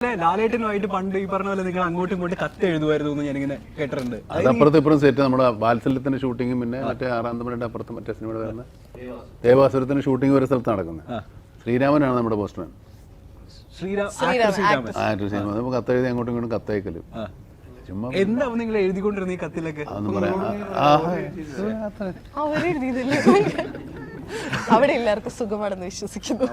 ലാലേട്ടനുമായിട്ട് പണ്ട് ഈ പറഞ്ഞ പോലെ നിങ്ങൾ അങ്ങോട്ടും ഇങ്ങോട്ടും കത്ത് എഴുതുമായിരുന്നു എന്ന് ഞാനിങ്ങനെ കേട്ടിട്ടുണ്ട്. അതപ്പുറത്ത് ഇപ്പുറം സെറ്റ് നമ്മുടെ വാത്സല്യത്തിന്റെ ഷൂട്ടിങ്ങും പിന്നെ മറ്റേ 6-ാം തമ്പുരാന്റെ അപ്പുറത്ത് മറ്റേ സിനിമയുടെ വരുന്ന ദേവാസുരത്തിന്റെ ഷൂട്ടിംഗ് ഒരു സ്ഥലത്ത് നടക്കുന്നത്. ശ്രീരാമനാണ് നമ്മുടെ പോസ്റ്റ്മാൻ. നമുക്ക് കത്തെഴുതി അങ്ങോട്ടും ഇങ്ങോട്ടും കത്തയക്കലും. എന്താവും നിങ്ങൾ എഴുതിക്കൊണ്ടിരുന്ന ഈ കത്തിലൊക്കെ? അവിടെ എല്ലാവർക്കും സുഖമാണെന്ന് വിശ്വസിക്കുന്നു.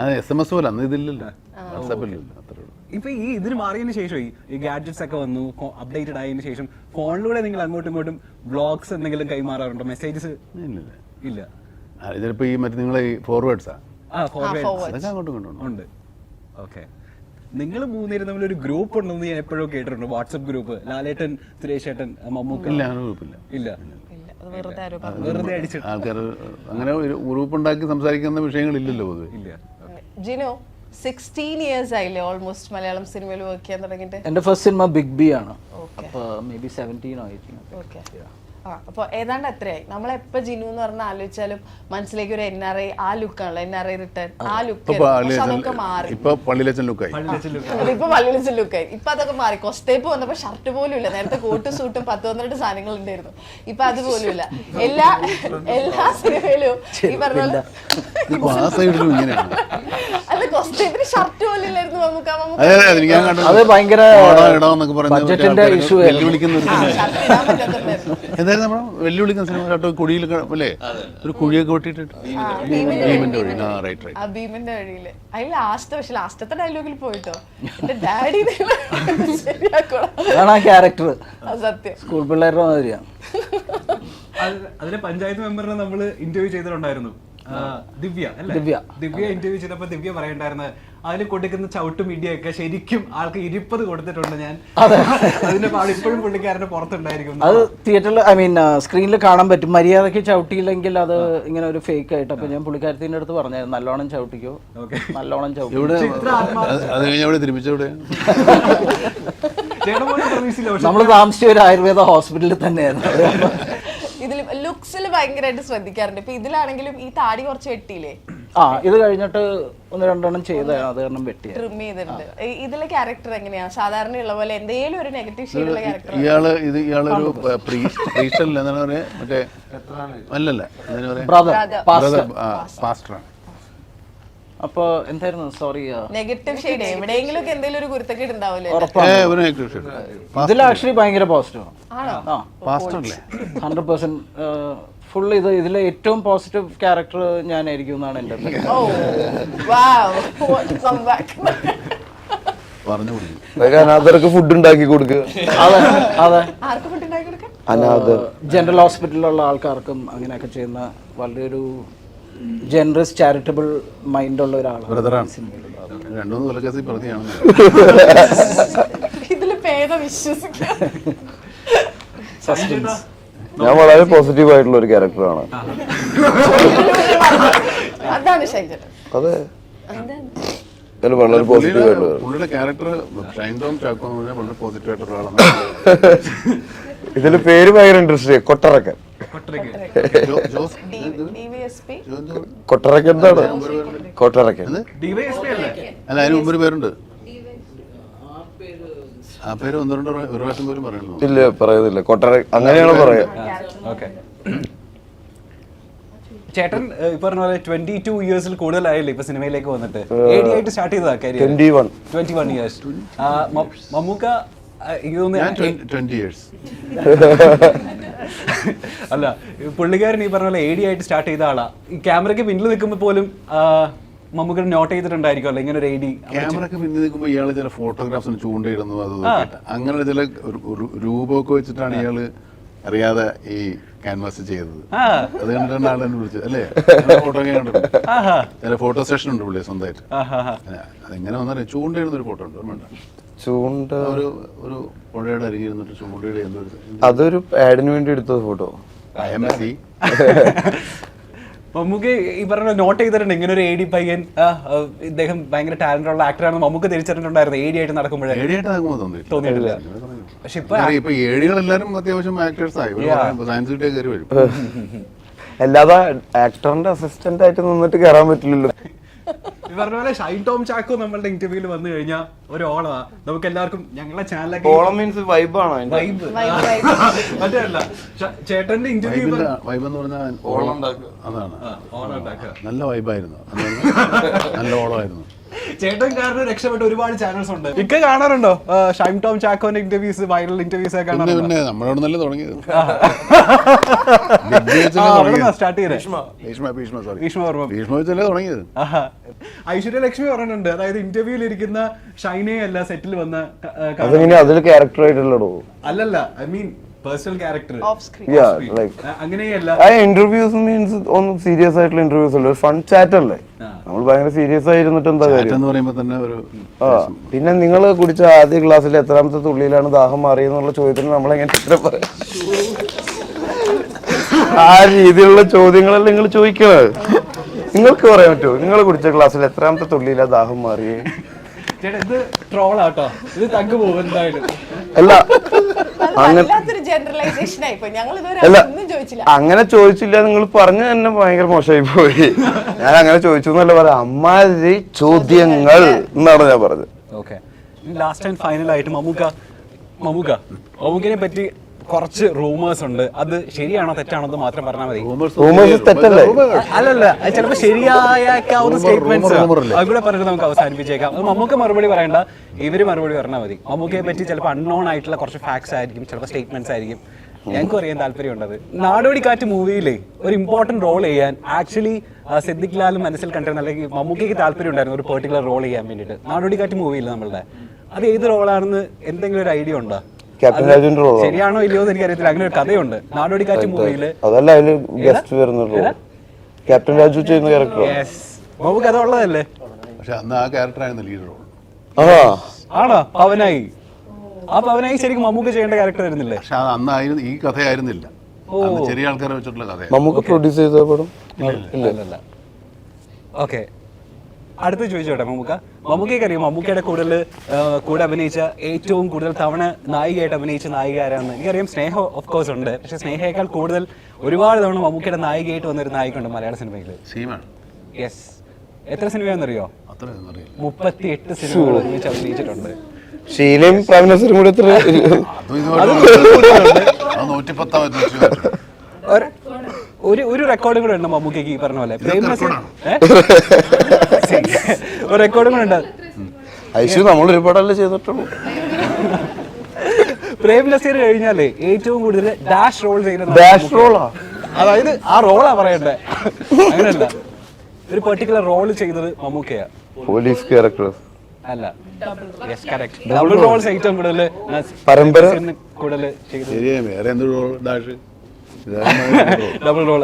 അതെ, SMS പോലെ അന്ന് ഇതില്ലല്ലോ, വാട്സാപ്പില്ലല്ലോ. അത്രേ ഉള്ളൂ. ഇപ്പൊ ഈ ഇതിന് മാറിയതിന് ശേഷം ഈ ഗാഡ്ജറ്റ്സ് ഒക്കെ വന്നു, അപ്ഡേറ്റഡ് ആയതിനു ശേഷം ഫോണിലൂടെ നിങ്ങൾ അങ്ങോട്ടും ഇങ്ങോട്ടും വ്ളോഗ്സ് എന്തെങ്കിലും കൈമാറാറുണ്ടോ? മെസ്സേജസ് ഇല്ല. ഇതിലിപ്പോ ഈ മറ്റേ നിങ്ങളെ ഈ ഫോർവേഡ്സാ ഫോർവേഡ്സ് അങ്ങോട്ടും ഇങ്ങോട്ടും ഉണ്ട്. ഓക്കെ, നിങ്ങൾ മൂന്നുപേരും തമ്മിൽ ഒരു ഗ്രൂപ്പ് ഉണ്ടെന്ന് ഞാൻ എപ്പോഴും കേട്ടിട്ടുണ്ട്. വാട്സ്ആപ്പ് ഗ്രൂപ്പ്, ലാലേട്ടൻ, സുരേഷ് ഏട്ടൻ, മമ്മൂക്ക. ഇല്ല, അങ്ങനെ ഗ്രൂപ്പില്ല. ഇല്ല, വെറുതെ അടിച്ചിട്ട് ആൾക്കാർ അങ്ങനെ ഒരു ഗ്രൂപ്പ് ഉണ്ടാക്കി സംസാരിക്കുന്ന വിഷയങ്ങളില്ലല്ലോ പൊതുവെ. ഇല്ല. ജിനോ 16 years ആയില്ലേ ഓൾമോസ്റ്റ് മലയാളം സിനിമയിൽ വർക്ക് ചെയ്യാൻ തുടങ്ങിയിട്ട്? എന്റെ ഫസ്റ്റ് സിനിമ ബിഗ് ബി ആണ്. അപ്പൊ മേ ബി 17 ആയിരിക്കും. അപ്പൊ ഏതാണ്ട് എത്രയായി? നമ്മളെപ്പോ ജിനു എന്ന് പറഞ്ഞാൽ ആലോചിച്ചാലും മനസ്സിലേക്ക് ഒരു NRI ആ ലുക്കാണല്ലോ, NRI റിട്ടേൺ ആ ലുക്ക്. അതൊക്കെ മാറി, ഇപ്പൊ പള്ളിയിലച്ചൻ ലുക്കായി. ഇപ്പൊ പള്ളിയിലച്ചൻ ലുക്കായി. ഇപ്പൊ അതൊക്കെ മാറി. കൊസ്റ്റേപ്പ് വന്നപ്പോ ഷർട്ട് പോലും ഇല്ല. നേരത്തെ കോട്ടും സൂട്ടും 10-12 സാധനങ്ങൾ ഉണ്ടായിരുന്നു. ഇപ്പൊ അതുപോലും ഇല്ല. എല്ലാ സിനിമയിലും ഈ പറഞ്ഞ അല്ല, കൊസ്റ്റേപ്പിന് ഷർട്ട് പോലും ഇല്ലായിരുന്നു. അത് ഭയങ്കര ബഡ്ജറ്റിന്റെ ഇഷ്യൂ. എന്തായാലും നമ്മൾ വെല്ലുവിളിക്കുന്ന സിനിമ കേട്ടോ, കുഴിയിൽ അല്ലേ ഒരു കുഴിയൊക്കെ വെട്ടിട്ട് ഭീമന്റെ വഴി. ഭീമന്റെ വഴിയില് അതിൽ ലാസ്റ്റത്തെ ഡയലോഗിൽ പോയിട്ടോ എന്റെ ഡാഡി അതാണ് ആ ക്യാരക്ടർ. സത്യം സ്കൂൾ പിള്ളേരുടെ മാതിരിയാണ്. അതിലെ പഞ്ചായത്ത് മെമ്പറിനെ നമ്മൾ ഇന്റർവ്യൂ ചെയ്തിട്ടുണ്ടായിരുന്നു, ദിവ്യ ഇന്റർവ്യൂ ചെയ്തപ്പോ ദിവ്യ പറയണ്ടായിരുന്നു അതിൽ കൊടുക്കുന്ന ചവിട്ടും ഇടിയൊക്കെ ശരിക്കും ആൾക്ക് 20 കൊടുത്തിട്ടുണ്ട് ഞാൻ. അതിന്റെ പാട് ഇപ്പോഴും പുള്ളിക്കാരന്റെ പുറത്തുണ്ടായിരിക്കും. അത് തിയേറ്ററിൽ സ്ക്രീനിൽ കാണാൻ പറ്റും. മര്യാദക്ക് ചവിട്ടിയില്ലെങ്കിൽ അത് ഇങ്ങനെ ഒരു ഫേക്ക് ആയിട്ട്. അപ്പൊ ഞാൻ പുള്ളിക്കാരത്തിന്റെ അടുത്ത് പറഞ്ഞായിരുന്നു നല്ലോണം ചവിട്ടിക്കോ, നല്ലോണം ചവിട്ടി. നമ്മള് താമസിച്ച ഒരു ആയുർവേദ ഹോസ്പിറ്റലിൽ തന്നെയായിരുന്നു. ഇതിൽ ലുക്സിൽ ഭയങ്കരമായിട്ട് ശ്രദ്ധിക്കാറുണ്ട്. ഇപ്പൊ ഇതിലാണെങ്കിലും ഈ താടി കുറച്ച് വെട്ടിയില്ലേ? ഇത് കഴിഞ്ഞിട്ട് 1-2 ചെയ്താണ്, അത് കാരണം വെട്ടി ട്രിം ചെയ്തിട്ടുണ്ട്. ഇതിലെ ക്യാരക്ടർ എങ്ങനെയാ? സാധാരണ ഉള്ള പോലെ എന്തെങ്കിലും ഒരു നെഗറ്റീവ് ഷെയ്ഡുള്ള ക്യാരക്ടർ? ഇയാളൊരു മറ്റേ അല്ലല്ല പാസ്റ്ററാണ്. അപ്പൊ എന്തായിരുന്നു സോറി നെഗറ്റീവ് ഷെയ്ഡ് എവിടെയെങ്കിലും എന്തെങ്കിലും ഒരു കുരുത്തക്കേട് ഉണ്ടാവില്ലേ? ഇതിൽ ആക്ച്വലി ഭയങ്കര പോസിറ്റീവ് ആണോ? 100% ഫുൾ. ഇതിലെ ഏറ്റവും പോസിറ്റീവ് ക്യാരക്ടർ ഞാനായിരിക്കും എന്നാണ് എന്റെ അനാഥർക്ക് ഫുഡ് ഉണ്ടാക്കി കൊടുക്കുക. അതെ, ജനറൽ ഹോസ്പിറ്റലിലുള്ള ആൾക്കാർക്കും അങ്ങനെയൊക്കെ ചെയ്യുന്ന വളരെ ഒരു ജനറസ് ചാരിറ്റബിൾ മൈൻഡ് ഉള്ള ഒരാളാണ്. ഇതില് പേര് വിശ്വസിക്കാം. ഞാൻ വളരെ പോസിറ്റീവ് ആയിട്ടുള്ള ഒരു ക്യാരക്ടറാണ്. അതാണ് ഷൈജൻ. അതെ, വളരെ പോസിറ്റീവ് ആയിട്ടുള്ള ഇതില് പേര് ഭയങ്കര ഇൻട്രസ്റ്റ്. കൊട്ടറക്കൻ. കൊട്ടറക്കൻ എന്താണ്? കൊട്ടറക്കൻ അല്ല, അതിന് മുമ്പൊരു പേരുണ്ട്. ആ പേര് 1-2 പ്രാവശ്യം പോലും പറയുന്നു. ഇല്ല, പറയുന്നില്ല. കൊട്ടറ അങ്ങനെയാണോ പറയാ? ചേട്ടൻ ഈ പറഞ്ഞ പോലെ 22 ഇയേഴ്സിൽ കൂടുതലായില്ലേ ഇപ്പൊ സിനിമയിലേക്ക് വന്നിട്ട്? ആയിട്ട് സ്റ്റാർട്ട് ചെയ്തതാ കരിയർ. 21 ഇയേഴ്സ്. മമ്മൂക്ക 20 years. അല്ല, പുള്ളിക്കാരൻ ഈ പറഞ്ഞ പോലെ ആയിട്ട് സ്റ്റാർട്ട് ചെയ്ത ആളാ. ഈ ക്യാമറയ്ക്ക് പിന്നിൽ നിൽക്കുമ്പോൾ പോലും മമ്മൂക്ക നോട്ട് ചെയ്തിട്ടുണ്ടായിരിക്കുമല്ലോ ഇങ്ങനെ ഒരു ക്യാമറയ്ക്ക് പിന്നിൽ നിൽക്കുമ്പോൾ ഇയാള് ചില ഫോട്ടോഗ്രാഫ്സിന് ചൂണ്ടയിടുന്നു, അത് അങ്ങനെ ചില രൂപമൊക്കെ വെച്ചിട്ടാണ് ഇയാള് അറിയാതെ ഈ ക്യാൻവാസ് ചെയ്തത്. അത് കണ്ടിട്ടാണ് ആളെന്നെ വിളിച്ചത് അല്ലേ? ഫോട്ടോ ചില ഫോട്ടോ സെഷൻ ഉണ്ട് പുള്ളിയെ സ്വന്തമായിട്ട്. അതെങ്ങനെ വന്നാലും ചൂണ്ടയിടുന്ന ഒരു ഫോട്ടോ ഉണ്ട്, ചൂണ്ട ഒരു പുഴയുടെ അരികിരുന്നിട്ട് ചൂണ്ടയുടെ അതൊരു ആഡിന് വേണ്ടി എടുത്ത ഫോട്ടോ. മമ്മൂക്ക് ഈ പറഞ്ഞ നോട്ട് ചെയ്തിട്ടുണ്ട് ഇങ്ങനെ ഒരു പയ്യൻ, ഇദ്ദേഹം ഭയങ്കര ടാലന്റ് ഉള്ള ആക്ടറാണെന്ന് മമ്മൂക്ക് തിരിച്ചറിഞ്ഞിട്ടുണ്ടായിരുന്നു ആയിട്ട് നടക്കുമ്പോഴേ. തോന്നിയിട്ടില്ല. പക്ഷെ ഇപ്പൊ ഏടികളെല്ലാരും അത്യാവശ്യം ആക്ടേഴ്സ് ആയി. സയൻസ് കിട്ടിയ കയറി വരും. അല്ലാതെ ആക്ടറിന്റെ അസിസ്റ്റന്റ് ആയിട്ട് നിന്നിട്ട് കയറാൻ പറ്റില്ലല്ലോ. ഈ പറഞ്ഞ പോലെ ഷൈൻ ടോം ചാക്കോ നമ്മളുടെ ഇന്റർവ്യൂവിൽ വന്നു കഴിഞ്ഞാൽ ഒരു ഓളമാ. നമുക്ക് എല്ലാവർക്കും ഞങ്ങളെ ചാനലൊക്കെ ഓളം മീൻസ് വൈബാണോ വൈബ് മറ്റല്ല ചേട്ടന്റെ ഇന്റർവ്യൂ വൈബ് എന്ന് പറഞ്ഞാൽ ഓളം ഉണ്ടാക്കുക. അതാണ് ഓണം ഉണ്ടാക്കുക. നല്ല വൈബായിരുന്നു, നല്ല ഓളമായിരുന്നു. ചേട്ടൻ കാരണം രക്ഷപ്പെട്ട ഒരുപാട് ചാനൽസ് ഉണ്ട്. ഇക്ക കാണാറുണ്ടോ ഷൈൻ ടോം ചാക്കോന്റെ ഇന്റർവ്യൂസ്, വൈറൽ ഇന്റർവ്യൂസ് ഒക്കെ പിന്നെ കാണാറുണ്ടോ? പിന്നെ നമ്മളോട് നല്ല തുടങ്ങിയത് സ്റ്റാർട്ട് ചെയ്തേ ഭീഷ്മ വെച്ചല്ലേ തുടങ്ങിയത്. ഐശ്വര്യ ലക്ഷ്മി പറഞ്ഞിട്ടുണ്ട്, അതായത് ഇന്റർവ്യൂവിൽ ഇരിക്കുന്ന ഷൈനെ അല്ല സെറ്റിൽ വന്ന അതെങ്ങനെ അതിൽ ക്യാരക്ടർ ആയിട്ടുള്ളടോ? അല്ലല്ല, I mean personal character of screen അങ്ങനെയല്ല. ആ ഇന്റർവ്യൂസ് മീൻസ് ഒന്നും സീരിയസ് ആയിട്ടുള്ള ഇന്റർവ്യൂസ് അല്ല, ഫൺ ചാറ്റ് അല്ലേ. നമ്മൾ ഭയങ്കര സീരിയസ് ആയിരുന്നിട്ട് എന്താ കാര്യം എന്ന് പറയുമ്പോ തന്നെ ഒരു പിന്നെ നിങ്ങൾ കുടിച്ച ആദ്യ ക്ലാസ്സിൽ എത്രാമത്തെ തുള്ളിയിലാണ് ദാഹം മാറിയെന്നുള്ള ചോദ്യത്തിന് നമ്മളെങ്ങനെ ഉത്തരം പറയാം? ആ രീതിയിലുള്ള ചോദ്യങ്ങളല്ല നിങ്ങൾ ചോദിക്കണത്. നിങ്ങൾക്ക് പറയാൻ പറ്റുമോ നിങ്ങൾ കുടിച്ച ക്ലാസ്സിൽ എത്രാമത്തെ തുള്ളിയിലാണ് ദാഹം മാറിയേ? ചേട്ടാ ഇത് ട്രോളാട്ടോ, ഇത് തഗ് പോകും എന്തായാലും. അല്ല അങ്ങനെ ജനറലൈസേഷൻ ആയിപ്പോയി. ഞങ്ങൾ ഇതുവരെ അല്ല ഒന്നും ചോദിച്ചില്ല. അങ്ങനെ ചോദിച്ചില്ല, നിങ്ങൾ പറഞ്ഞു തന്നെ ഭയങ്കര മോശമായി പോയി. ഞാൻ അങ്ങനെ ചോദിച്ചു എന്നല്ല പറയാം, അമ്മാതിരി ചോദ്യങ്ങൾ എന്നാണ് ഞാൻ പറഞ്ഞത്. ഓക്കെ, ലാസ്റ്റ് ആൻഡ് ഫൈനൽ ആയിട്ട് മമ്മൂക്കിനെ പറ്റി കുറച്ച് റൂമേഴ്സ് ഉണ്ട്. അത് ശരിയാണോ തെറ്റാണോ എന്ന് മാത്രം പറഞ്ഞാൽ മതി. റൂമേഴ്സ് തെറ്റല്ലേ? അല്ലല്ല, അത് ചിലപ്പോൾ ശരിയായേക്കാവുന്ന സ്റ്റേറ്റ്മെന്റ്സ് അതുകൂടെ പറഞ്ഞിട്ട് നമുക്ക് അവസാനിപ്പിച്ചേക്കാം. അത് മമ്മൂക്ക മറുപടി പറയണ്ട, ഇവര് മറുപടി പറഞ്ഞാൽ മതി. മമ്മൂക്കയെ പറ്റി ചിലപ്പോൾ അൺനോൺ ആയിട്ടുള്ള കുറച്ച് ഫാക്ട്സ് ആയിരിക്കും, ചിലപ്പോൾ സ്റ്റേറ്റ്മെന്റ്സ് ആയിരിക്കും. ഞങ്ങൾക്ക് അറിയാൻ താല്പര്യമുണ്ടത്. നാടോടിക്കാറ്റ് മൂവിയിലെ ഒരു ഇമ്പോർട്ടന്റ് റോൾ ചെയ്യാൻ ആക്ച്വലി സിദ്ദിഖ് ലാൽ മനസ്സിൽ കണ്ടിരുന്ന, അല്ലെങ്കിൽ മമ്മൂക്കയ്ക്ക് താല്പര്യം ഉണ്ടായിരുന്നു ഒരു പെർട്ടിക്കുലർ റോൾ ചെയ്യാൻ വേണ്ടിയിട്ട്. നാടോടിക്കാറ്റ് മൂവിയില്ല നമ്മളുടെ, അത് ഏത് റോളാണെന്ന് എന്തെങ്കിലും ഒരു ഐഡിയ ഉണ്ടോ? ക്യാപ്റ്റൻ രാജുവിന്റെ റോളോ? ശരിയാണോ ഇല്ലയോ എന്ന് എനിക്കറിയത്തില്ല. അങ്ങനെ ഒരു കഥയുണ്ട് നാടോടിക്കാറ്റ് മൂവിയില്. അതല്ല അതില് ഗസ്റ്റ് വരുന്ന റോൾ ക്യാപ്റ്റൻ രാജു ചെയ്യുന്ന ക്യാരക്ടർ. മമ്മൂക്ക് കഥ ഉള്ളതല്ലേ? പക്ഷെ അന്ന് ആ ക്യാരക്ടറായിരുന്നു ലീഡ് റോൾ. ആണോ? പവനായി. ആ പവനായി ശരിക്കും മമ്മൂക്ക് ചെയ്യേണ്ട ക്യാരക്ടർ ആയിരുന്നില്ലേ? പക്ഷെ അത് അന്നായിരുന്നു, ഈ കഥയായിരുന്നില്ല. അന്ന് ചെറിയ ആൾക്കാരെ വെച്ചിട്ടുള്ള കഥയാണ്. മമ്മൂക്ക് പ്രൊഡ്യൂസ് ചെയ്ത പടം ഇല്ല. ഓക്കെ, അടുത്ത് ചോദിച്ചോട്ടെ. മമ്മൂക്കയ്ക്ക് അറിയാം മമ്മൂക്കയുടെ കൂടെ അഭിനയിച്ച ഏറ്റവും കൂടുതൽ തവണ നായികയായിട്ട് അഭിനയിച്ച നായിക ആരാന്ന്? എനിക്കറിയാം സ്നേഹ ഓഫ് കോഴ്സ് ഉണ്ട്, പക്ഷെ സ്നേഹയേക്കാൾ കൂടുതൽ ഒരുപാട് തവണ മമ്മൂക്കയുടെ നായികയായിട്ട് വന്നൊരു നായികയുണ്ട് മലയാള സിനിമയിൽ. സീമാണ്. യെസ്. എത്ര സിനിമയാണെന്നറിയോ? അത്രയൊന്നും അറിയില്ല. 38 സിനിമകൾ ഒരുമിച്ച് അഭിനയിച്ചിട്ടുണ്ട്. ഷീലയും പ്രൈം മിനിസ്റ്ററും കൂടി എത്ര? അത് 110 ഒരു റെക്കോർഡും കൂടെ ഉണ്ട് മമ്മൂക്കയ്ക്ക് ഈ പറഞ്ഞ പോലെ. ഒരു റെക്കോർഡും കൂടെ ഉണ്ട്. ഐശു നമ്മൾ ഒരുപാടല്ലേ ചെയ്തിട്ടുള്ളൂ. പ്രേം നസീർ കഴിഞ്ഞാലേ ഏറ്റവും കൂടുതൽ ഡാഷ് റോൾ ചെയ്യുന്നത് ഡാഷ് റോളാ, അതായത് ആ റോളാ പറയണ്ടേ, അങ്ങനെയല്ല, ഒരു പെർട്ടിക്കുലർ റോൾ ചെയ്തത് മമ്മൂക്കയാ. പോലീസ് ക്യാരക്ടർ അല്ല, യെസ് കറക്റ്റ്. ഡബിൾ റോൾസ് ഏറ്റവും കൂടുതൽ പരമ്പര കൂടുതൽ ചെയ്തത് ശരിയാ. വേറെ എന്തൊരു ഡാഷ് ഡബിൾ റോൾ.